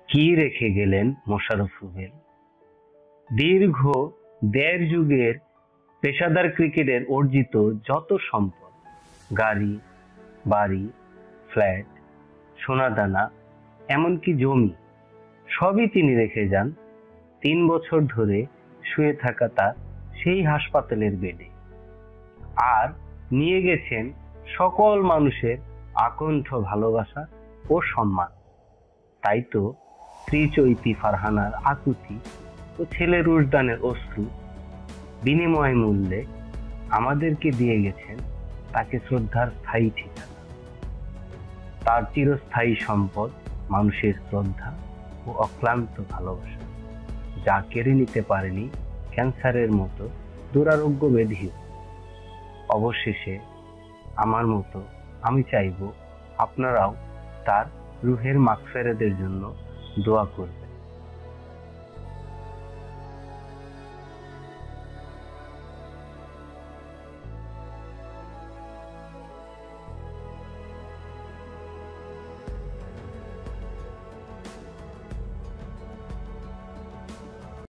কি রেখে গেলেন মোশাররফ রুবেল? দীর্ঘ ১.৫ যুগের পেশাদার ক্রিকেটের অর্জিত যত সম্পদ, গাড়ি, বাড়ি, ফ্ল্যাট, সোনাদানা, এমনকি জমি, সবই তিনি রেখে যান ৩ বছর ধরে শুয়ে থাকা তার সেই হাসপাতালের বেডে। আর নিয়ে গেছেন সকল মানুষের আকণ্ঠ ভালোবাসা ও সম্মান। তাই তো স্ত্রী চৈতি ফারহানার আকুতি ও ছেলে রুশদানের অশ্রু বিনিময় মূল্যে আমাদেরকে দিয়ে গেছেন তাকে শ্রদ্ধার স্থায়ী ঠিকানা। তার চিরস্থায়ী সম্পদ মানুষের শ্রদ্ধা ও অক্লান্ত ভালোবাসা, যা কেড়ে নিতে পারেনি ক্যান্সারের মতো দুরারোগ্য ব্যাধিও। অবশেষে আমার মতো আমি চাইব আপনারাও তার রুহের মাগফিরাতের জন্য দোয়া করবেন।